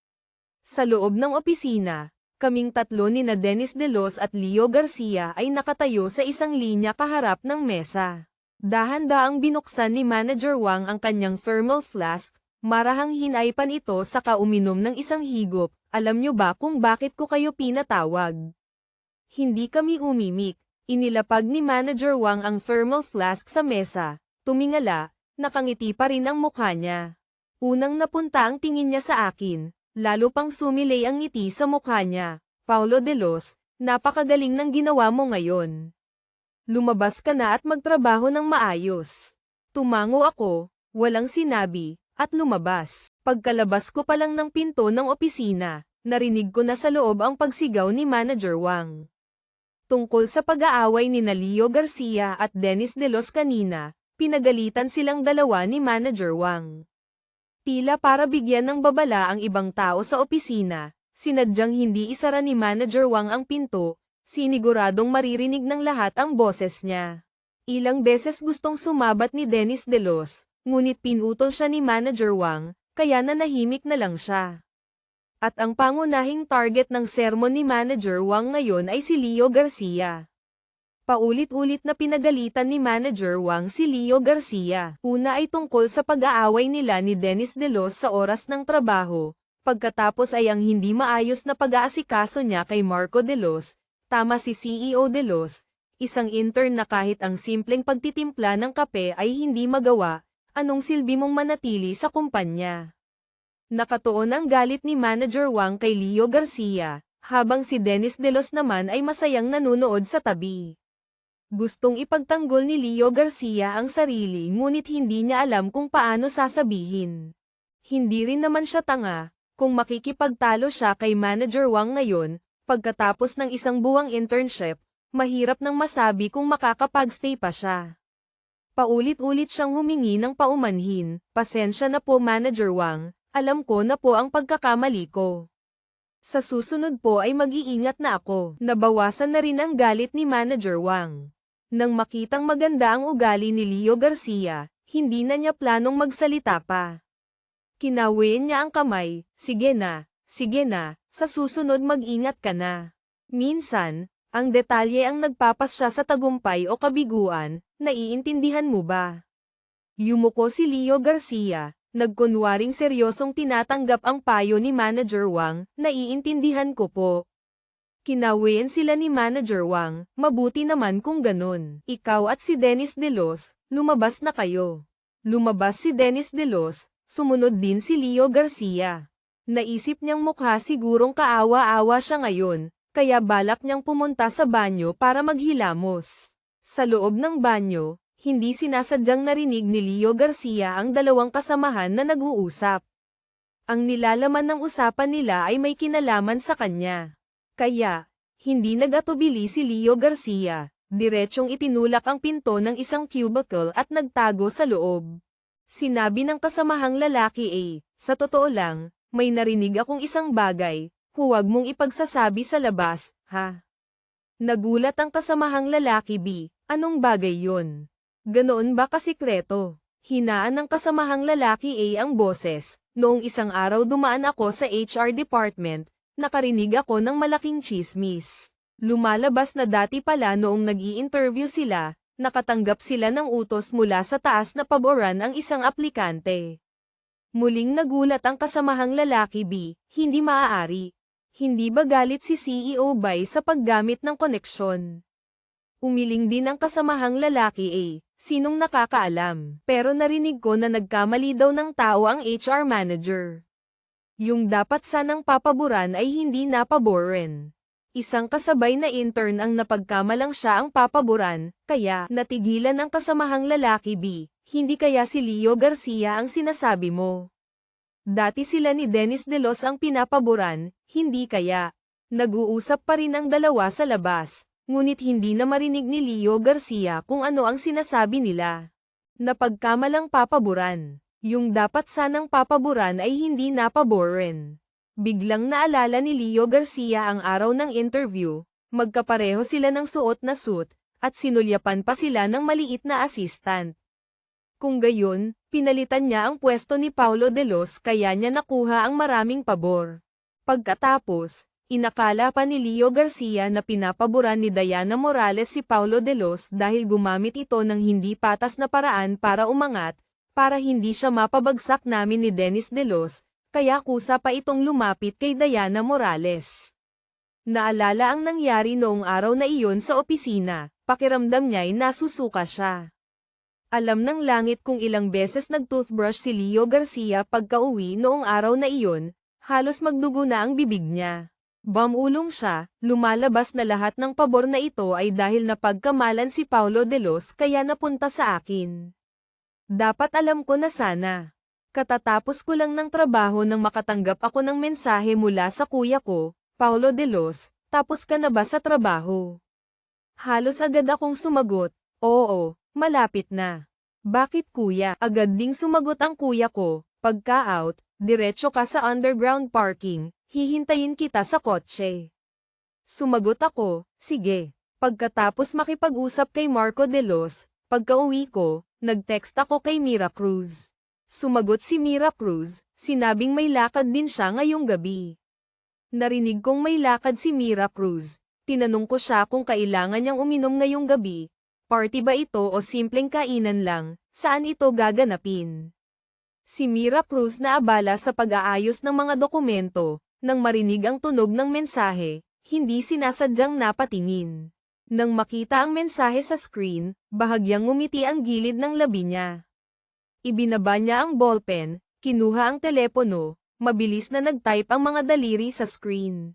Speaker 1: Sa loob ng opisina, kaming tatlo ni na Dennis De Los at Leo Garcia ay nakatayo sa isang linya kaharap ng mesa. Dahan-daang binuksan ni Manager Wang ang kanyang thermal flask, marahang hinaypan ito saka uminom ng isang higop. Alam nyo ba kung bakit ko kayo pinatawag? Hindi kami umimik. Inilapag ni Manager Wang ang thermal flask sa mesa. Tumingala, nakangiti pa rin ang mukha niya. Unang napunta ang tingin niya sa akin. Lalo pang sumilay ang ngiti sa mukha niya. Paulo De Los, napakagaling ng ginawa mo ngayon. Lumabas ka na at magtrabaho ng maayos. Tumango ako, walang sinabi, at lumabas. Pagkalabas ko pa lang ng pinto ng opisina, narinig ko na sa loob ang pagsigaw ni Manager Wang. Tungkol sa pag-aaway ni Leo Garcia at Dennis De Los kanina, pinagalitan silang dalawa ni Manager Wang. Tila para bigyan ng babala ang ibang tao sa opisina, sinadyang hindi isara ni Manager Wang ang pinto, siniguradong maririnig ng lahat ang boses niya. Ilang beses gustong sumabat ni Dennis De Los, ngunit pinutol siya ni Manager Wang, kaya nanahimik na lang siya. At ang pangunahing target ng sermon ni Manager Wang ngayon ay si Leo Garcia. Paulit-ulit na pinagalitan ni Manager Wang si Leo Garcia. Una ay tungkol sa pag-aaway nila ni Dennis De Los sa oras ng trabaho, pagkatapos ay ang hindi maayos na pag-aasikaso niya kay Marco De Los, tama si CEO De Los, isang intern na kahit ang simpleng pagtitimpla ng kape ay hindi magawa, Anong silbi mong manatili sa kumpanya? Nakatuon ang galit ni Manager Wang kay Leo Garcia, habang si Dennis De Los naman ay masayang nanunood sa tabi. Gustong ipagtanggol ni Leo Garcia ang sarili ngunit hindi niya alam kung paano sasabihin. Hindi rin naman siya tanga, kung makikipagtalo siya kay Manager Wang ngayon, pagkatapos ng isang buwang internship, mahirap nang masabi kung makakapagstay pa siya. Paulit-ulit siyang humingi ng paumanhin, "Pasensya na po Manager Wang, alam ko na po ang pagkakamali ko. Sa susunod po ay mag-iingat na ako." Nabawasan na rin ang galit ni Manager Wang. Nang makitang maganda ang ugali ni Leo Garcia, hindi na niya planong magsalita pa. Kinawiin niya ang kamay, sige na, sa susunod mag-ingat ka na." Minsan, ang detalye ang nagpapasya sa tagumpay o kabiguan, naiintindihan mo ba? Yumuko si Leo Garcia, nagkunwaring seryosong tinatanggap ang payo ni Manager Wang, "Naiintindihan ko po." Kinawiin sila ni Manager Wang, "Mabuti naman kung ganun. Ikaw at si Dennis De Los, lumabas na kayo." Lumabas si Dennis De Los, sumunod din si Leo Garcia. Naisip niyang mukha sigurong kaawa-awa siya ngayon, kaya balak niyang pumunta sa banyo para maghilamos. Sa loob ng banyo, hindi sinasadyang narinig ni Leo Garcia ang dalawang kasamahan na nag-uusap. Ang nilalaman ng usapan nila ay may kinalaman sa kanya. Kaya, hindi nag-atubili si Leo Garcia, diretsyong itinulak ang pinto ng isang cubicle at nagtago sa loob. Sinabi ng kasamahang lalaki, "Sa totoo lang, may narinig akong isang bagay, huwag mong ipagsasabi sa labas, ha?" Nagulat ang kasamahang lalaki, "B, anong bagay yun? Ganoon ba kasikreto?" Hinaan ng kasamahang lalaki ang boses, "Noong isang araw dumaan ako sa HR department, nakarinig ako ng malaking tsismis. Lumalabas na dati pala noong nag-i-interview sila, nakatanggap sila ng utos mula sa taas na paboran ang isang aplikante." Muling nagulat ang kasamahang lalaki, "B, hindi maaari. Hindi ba galit si CEO Bai sa paggamit ng koneksyon?" Umiling din ang kasamahang lalaki, "Sinong nakakaalam? Pero narinig ko na nagkamali daw ng tao ang HR manager. Yung dapat sanang papaboran ay hindi napaboran. Isang kasabay na intern ang napagkamalang siya ang papaboran, kaya natigilan ang kasamahang lalaki, B, hindi kaya si Leo Garcia ang sinasabi mo? Dati sila ni Dennis De Los ang pinapaboran, hindi kaya?" Nag-uusap pa rin ang dalawa sa labas, ngunit hindi na marinig ni Leo Garcia kung ano ang sinasabi nila. Napagkamalang papaboran. Yung dapat sanang papaboran ay hindi napaboran. Biglang naalala ni Leo Garcia ang araw ng interview, magkapareho sila ng suot na suit, at sinulyapan pa sila ng maliit na assistant. Kung gayon, pinalitan niya ang pwesto ni Paulo De Los kaya niya nakuha ang maraming pabor. Pagkatapos, inakala pa ni Leo Garcia na pinapaboran ni Diana Morales si Paulo De Los dahil gumamit ito ng hindi patas na paraan para umangat, para hindi siya mapabagsak namin ni Dennis De Los, kaya kusa pa itong lumapit kay Diana Morales. Naalala ang nangyari noong araw na iyon sa opisina, pakiramdam niya'y nasusuka siya. Alam ng langit kung ilang beses nag-toothbrush si Leo Garcia pagka-uwi noong araw na iyon, halos magdugo na ang bibig niya. Bamulong siya, lumalabas na lahat ng pabor na ito ay dahil napagkamalan si Paulo De Los kaya napunta sa akin. Dapat alam ko na sana. Katatapos ko lang ng trabaho nang makatanggap ako ng mensahe mula sa kuya ko, Paulo De Los, "Tapos ka na ba sa trabaho?" Halos agad akong sumagot, "Oo. Malapit na." "Bakit kuya?" Agad ding sumagot ang kuya ko, "Pagka-out, diretso ka sa underground parking, hihintayin kita sa kotse." Sumagot ako, "Sige." Pagkatapos makipag-usap kay Marco De Los, pagka-uwi ko, nag-text ako kay Mira Cruz. Sumagot si Mira Cruz, sinabing may lakad din siya ngayong gabi. Narinig kong may lakad si Mira Cruz. Tinanong ko siya kung kailangan niyang uminom ngayong gabi. Party ba ito o simpleng kainan lang, saan ito gaganapin? Si Mira Cruz na abala sa pag-aayos ng mga dokumento, nang marinig ang tunog ng mensahe, hindi sinasadyang napatingin. Nang makita ang mensahe sa screen, bahagyang ngumiti ang gilid ng labi niya. Ibinaba niya ang ballpen, kinuha ang telepono, mabilis na nag-type ang mga daliri sa screen.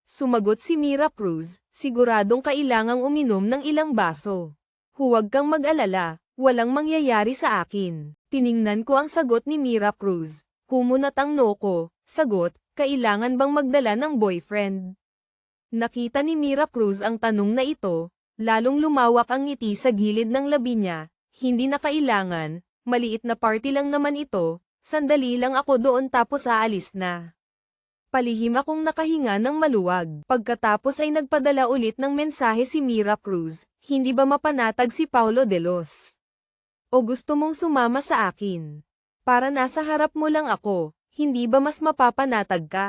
Speaker 1: Sumagot si Mira Cruz, siguradong kailangang uminom ng ilang baso. Huwag kang mag-alala, walang mangyayari sa akin. Tiningnan ko ang sagot ni Mira Cruz. Kumunat ang noo ko. Sagot, kailangan bang magdala ng boyfriend? Nakita ni Mira Cruz ang tanong na ito, lalong lumawak ang ngiti sa gilid ng labi niya. Hindi na kailangan, maliit na party lang naman ito, sandali lang ako doon tapos aalis na. Palihim akong nakahinga ng maluwag. Pagkatapos ay nagpadala ulit ng mensahe si Mira Cruz, hindi ba mapanatag si Paulo de Los? O gusto mong sumama sa akin? Para nasa harap mo lang ako, hindi ba mas mapapanatag ka?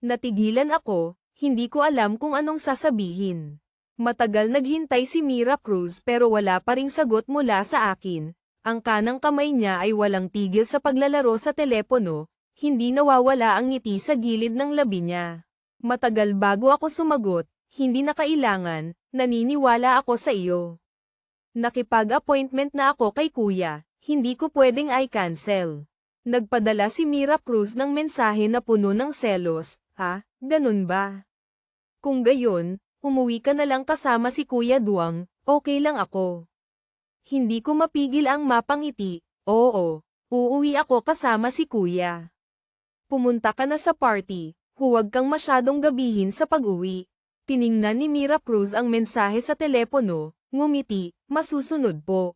Speaker 1: Natigilan ako, hindi ko alam kung anong sasabihin. Matagal naghintay si Mira Cruz pero wala pa ring sagot mula sa akin. Ang kanang kamay niya ay walang tigil sa paglalaro sa telepono. Hindi nawawala ang ngiti sa gilid ng labi niya. Matagal bago ako sumagot, hindi na kailangan, naniniwala ako sa iyo. Nakipag-appointment na ako kay kuya, hindi ko pwedeng i-cancel. Nagpadala si Mira Cruz ng mensahe na puno ng selos, ha, ganun ba? Kung gayon, umuwi ka na lang kasama si Kuya Duang, okay lang ako. Hindi ko mapigil ang mapangiti, oo, uuwi ako kasama si kuya. Pumunta ka na sa party, huwag kang masyadong gabihin sa pag-uwi. Tiningnan ni Mira Cruz ang mensahe sa telepono, ngumiti, masusunod po.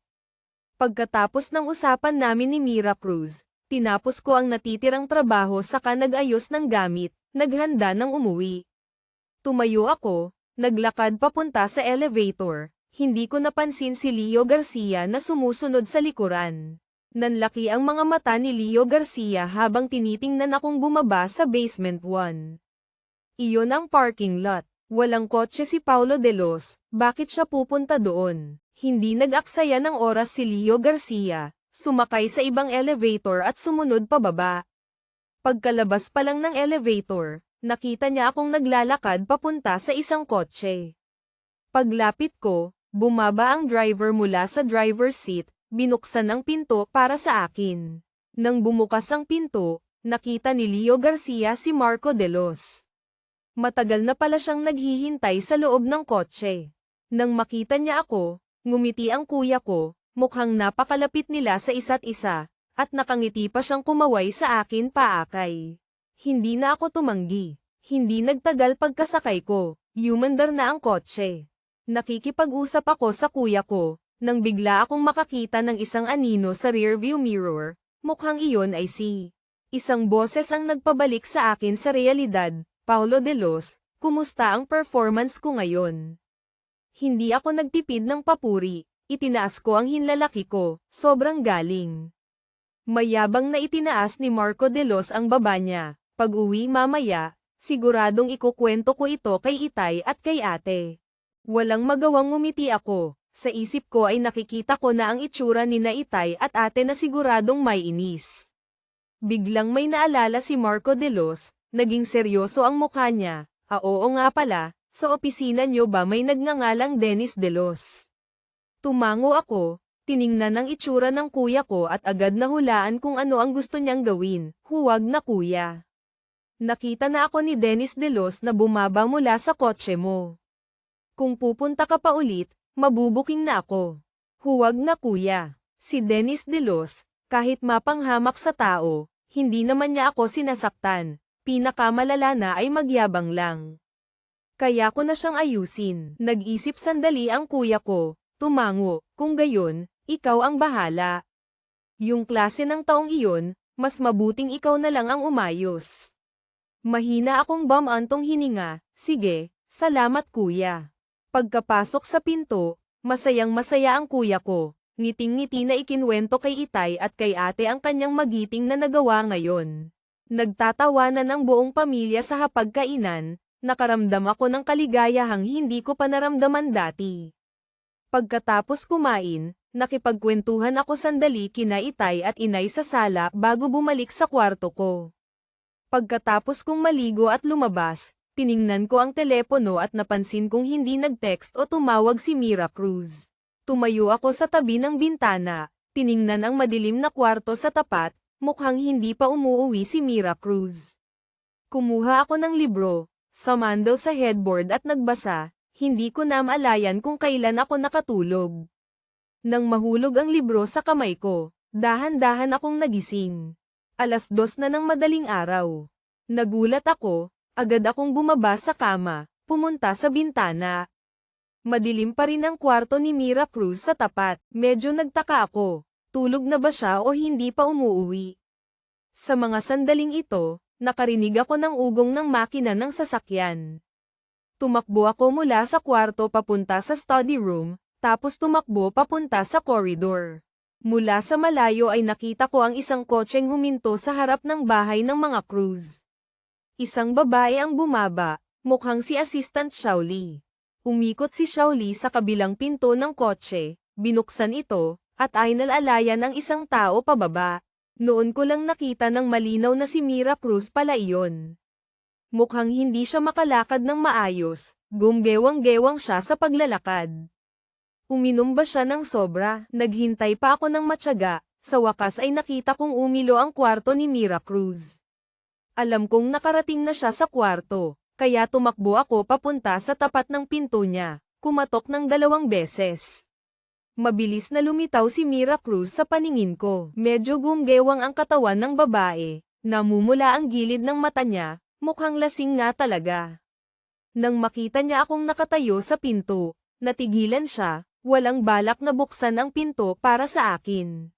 Speaker 1: Pagkatapos ng usapan namin ni Mira Cruz, tinapos ko ang natitirang trabaho saka nag-ayos ng gamit, naghanda ng umuwi. Tumayo ako, naglakad papunta sa elevator, hindi ko napansin si Leo Garcia na sumusunod sa likuran. Nanlaki ang mga mata ni Leo Garcia habang tinitingnan akong bumaba sa basement 1. Iyon ang parking lot. Walang kotse si Paulo de Los, bakit siya pupunta doon? Hindi nag-aksaya ng oras si Leo Garcia, sumakay sa ibang elevator at sumunod pababa. Pagkalabas pa lang ng elevator, nakita niya akong naglalakad papunta sa isang kotse. Paglapit ko, bumaba ang driver mula sa driver's seat. Binuksan ang pinto para sa akin. Nang bumukas ang pinto, nakita ni Leo Garcia si Marco de Los. Matagal na pala siyang naghihintay sa loob ng kotse. Nang makita niya ako, ngumiti ang kuya ko, mukhang napakalapit nila sa isa't isa, at nakangiti pa siyang kumaway sa akin paakay. Hindi na ako tumanggi. Hindi nagtagal pagkasakay ko, yumandar na ang kotse. Nakikipag-usap ako sa kuya ko. Nang bigla akong makakita ng isang anino sa rearview mirror, mukhang iyon ay si. Isang boses ang nagpabalik sa akin sa realidad, Paulo de Los, kumusta ang performance ko ngayon? Hindi ako nagtipid ng papuri, itinaas ko ang hinlalaki ko, sobrang galing. Mayabang na itinaas ni Marco de Los ang baba niya, pag-uwi mamaya, siguradong ikukwento ko ito kay Itay at kay ate. Walang magawang ngumiti ako. Sa isip ko ay nakikita ko na ang itsura ni na Itay at ate na siguradong may inis. Biglang may naalala si Marco de Los, naging seryoso ang mukha niya, oo nga pala, sa opisina niyo ba may nagngangalang Dennis de Los? Tumango ako, tiningnan ang itsura ng kuya ko at agad nahulaan kung ano ang gusto niyang gawin, huwag na kuya. Nakita na ako ni Dennis de Los na bumaba mula sa kotse mo. Kung pupunta ka pa ulit, mabubuking na ako. Huwag na kuya. Si Dennis de Los, kahit mapanghamak sa tao, hindi naman niya ako sinasaktan. Pinakamalala na ay magyabang lang. Kaya ko na siyang ayusin. Nag-isip sandali ang kuya ko, tumango, kung gayon, ikaw ang bahala. Yung klase ng taong iyon, mas mabuting ikaw na lang ang umayos. Mahina akong bumantong hininga, sige, salamat kuya. Pagkapasok sa pinto, masayang-masaya ang kuya ko, ngiting-ngiti na ikinwento kay Itay at kay ate ang kanyang magiting na nagawa ngayon. Nagtatawanan ang buong pamilya sa hapagkainan, nakaramdam ako ng kaligayahang hindi ko pa naramdaman dati. Pagkatapos kumain, nakipagkwentuhan ako sandali kina Itay at inay sa sala bago bumalik sa kwarto ko. Pagkatapos kong maligo at lumabas, tiningnan ko ang telepono at napansin kong hindi nag-text o tumawag si Mira Cruz. Tumayo ako sa tabi ng bintana, Tiningnan ang madilim na kwarto sa tapat, mukhang hindi pa umuuwi si Mira Cruz. Kumuha ako ng libro, sumandal sa headboard at nagbasa, hindi ko na maalayan kung kailan ako nakatulog. Nang mahulog ang libro sa kamay ko, dahan-dahan akong nagising. 2:00 na ng madaling araw. Nagulat ako, agad akong bumaba sa kama, pumunta sa bintana. Madilim pa rin ang kwarto ni Mira Cruz sa tapat, medyo nagtaka ako, tulog na ba siya o hindi pa umuuwi? Sa mga sandaling ito, nakarinig ako ng ugong ng makina ng sasakyan. Tumakbo ako mula sa kwarto papunta sa study room, tapos tumakbo papunta sa corridor. Mula sa malayo ay nakita ko ang isang kotseng huminto sa harap ng bahay ng mga Cruz. Isang babae ang bumaba, mukhang si Assistant Shaoli. Umikot si Shaoli sa kabilang pinto ng kotse, binuksan ito, at ay nalalayan ng isang tao pababa. Noon ko lang nakita ng malinaw na si Mira Cruz pala iyon. Mukhang hindi siya makalakad ng maayos, gumgewang-gewang siya sa paglalakad. Uminom ba siya ng sobra? Naghintay pa ako ng matyaga, sa wakas ay nakita kong umilo ang kwarto ni Mira Cruz. Alam kong nakarating na siya sa kwarto, kaya tumakbo ako papunta sa tapat ng pinto niya, kumatok ng 2 beses. Mabilis na lumitaw si Mira Cruz sa paningin ko. Medyo gumgewang ang katawan ng babae, namumula ang gilid ng mata niya, mukhang lasing nga talaga. Nang makita niya akong nakatayo sa pinto, natigilan siya, walang balak na buksan ang pinto para sa akin.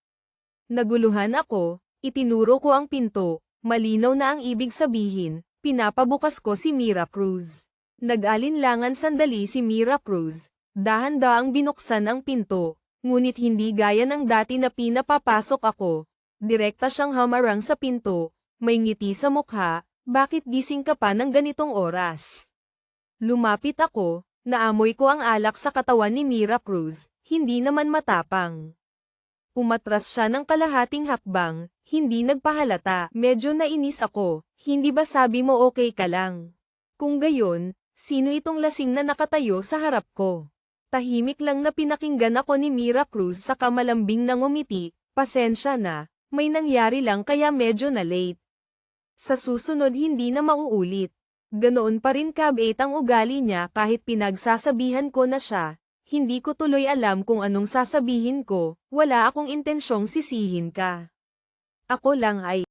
Speaker 1: Naguluhan ako, itinuro ko ang pinto, malinaw na ang ibig sabihin, pinapabukas ko si Mira Cruz. Nag-alinlangan sandali si Mira Cruz. Dahan-daang binuksan ang pinto, ngunit hindi gaya ng dati na pinapapasok ako. Direkta siyang hamarang sa pinto, may ngiti sa mukha, bakit gising ka pa ng ganitong oras? Lumapit ako, naamoy ko ang alak sa katawan ni Mira Cruz, hindi naman matapang. Umatras siya ng kalahating hakbang, hindi nagpahalata, medyo nainis ako, hindi ba sabi mo okay ka lang? Kung gayon, sino itong lasing na nakatayo sa harap ko? Tahimik lang na pinakinggan ako ni Mira Cruz sa kamalambing na ngumiti, pasensya na, may nangyari lang kaya medyo na late. Sa susunod hindi na mauulit. Ganoon pa rin kabait ang ugali niya kahit pinagsasabihan ko na siya, hindi ko tuloy alam kung anong sasabihin ko, wala akong intensyong sisihin ka. Ako lang ay